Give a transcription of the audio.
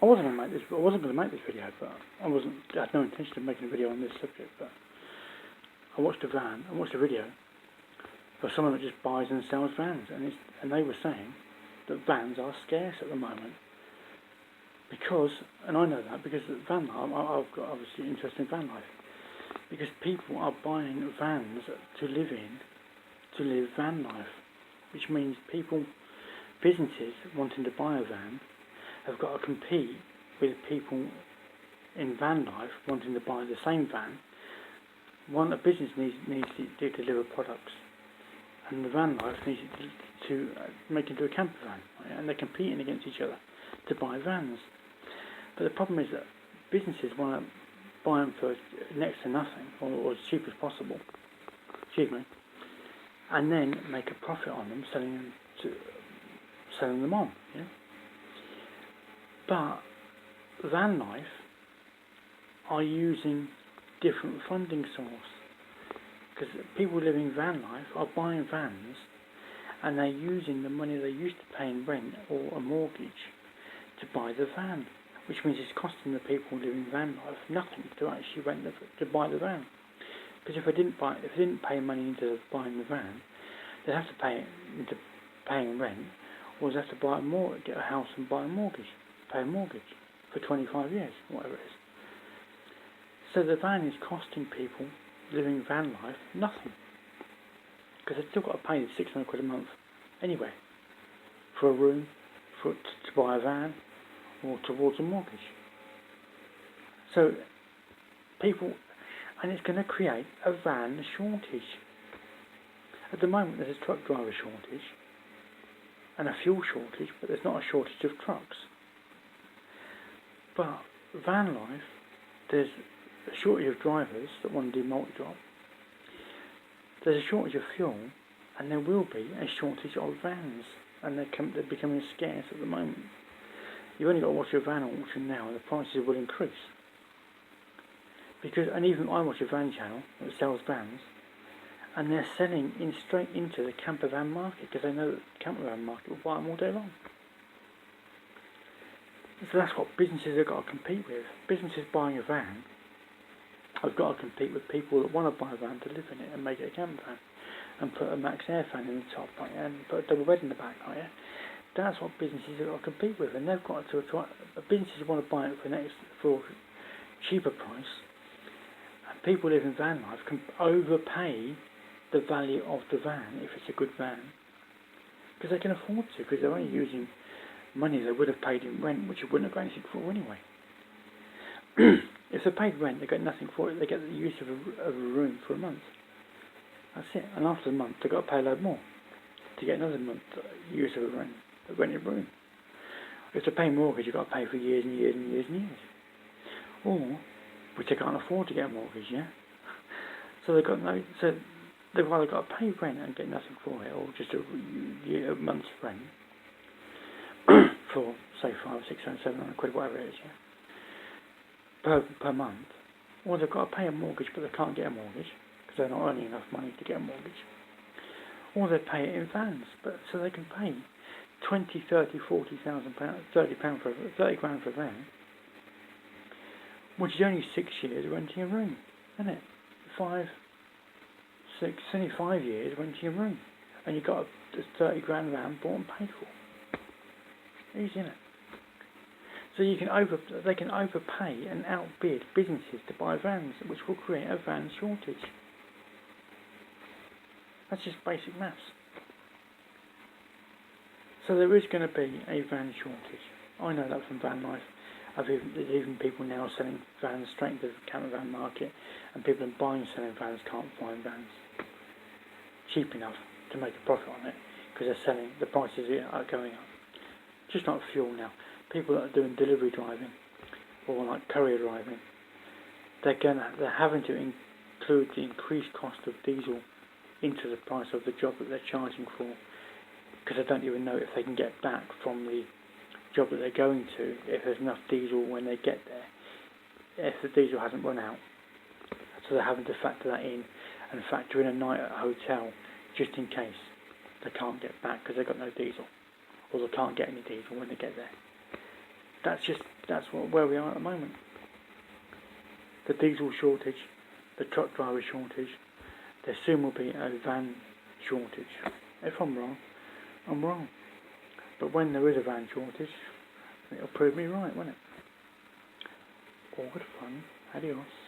I wasn't going to make this video, but I had no intention of making a video on this subject. But I watched a video of someone that just buys and sells vans, and they were saying that vans are scarce at the moment because, and I know that because van life, I've got obviously interest in van life, because people are buying vans to live in, to live van life, which means businesses wanting to buy a van have got to compete with people in van life wanting to buy the same van. A business needs to deliver products, and the van life needs to make into a camper van, right? And they're competing against each other to buy vans. But the problem is that businesses want to buy them for next to nothing, or as cheap as possible, and then make a profit on them, selling them on. Yeah? But van life are using different funding source, because people living van life are buying vans and they're using the money they used to pay in rent or a mortgage to buy the van, which means it's costing the people living van life nothing to actually to buy the van. Because if they didn't pay money into buying the van, they'd have to pay it into paying rent, or they'd have to get a house and pay a mortgage for 25 years, whatever it is. So the van is costing people living van life nothing, because they've still got to pay £600 a month anyway for a room, to buy a van, or towards a mortgage. So and it's going to create a van shortage. At the moment there's a truck driver shortage and a fuel shortage, but there's not a shortage of trucks. But van life, there's a shortage of drivers that want to do multi-drop. There's a shortage of fuel, and there will be a shortage of vans, and they're becoming scarce at the moment. You've only got to watch a van auction now, and the prices will increase. And even I watch a van channel that sells vans, and they're selling straight into the camper van market, because they know that the camper van market will buy them all day long. So that's what businesses have got to compete with. Businesses buying a van have got to compete with people that want to buy a van to live in it and make it a camper van, and put a max air fan in the top, right, and put a double bed in the back, right. That's what businesses have got to compete with, and they've got to try. Businesses want to buy it for cheaper price, and people living van life can overpay the value of the van if it's a good van, because they can afford to, because they're only using money they would have paid in rent, which you wouldn't have got anything for anyway. If they paid rent, they get nothing for it. They get the use of a room for a month. That's it. And after a month, they've got to pay a load more to get another month use of a rented room. If they pay mortgage, you've got to pay for years and years and years and years. Or, which they can't afford to get a mortgage, yeah? So they've either got to pay rent and get nothing for it, or just a month's rent for, say, 500, 600, 700 quid, whatever it is, yeah? Per month. Or they've got to pay a mortgage, but they can't get a mortgage because they're not earning enough money to get a mortgage. Or they pay it in vans, but so they can pay 20, 30, 40,000 pounds, 30 grand for a van, which is only 6 years renting a room, isn't it? 5, 6, only 5 years renting a room, and you've got a 30 grand van bought and paid for. Easy, isn't it? So they can overpay and outbid businesses to buy vans, which will create a van shortage. That's just basic maths. So there is going to be a van shortage. I know that from van life. There's even people now selling vans straight into the camper van market, and people buying and selling vans can't find vans cheap enough to make a profit on it, because the prices are going up. Just like fuel now. People that are doing delivery driving or like courier driving, they're having to include the increased cost of diesel into the price of the job that they're charging for, because they don't even know if they can get back from the job that they're going to if there's enough diesel when they get there, if the diesel hasn't run out. So they're having to factor that in, and factor in a night at a hotel just in case they can't get back because they've got no diesel, or they can't get any diesel when they get there. where we are at the moment. The diesel shortage, the truck driver shortage, there soon will be a van shortage. If I'm wrong, I'm wrong. But when there is a van shortage, it'll prove me right, won't it? All good fun. Adios.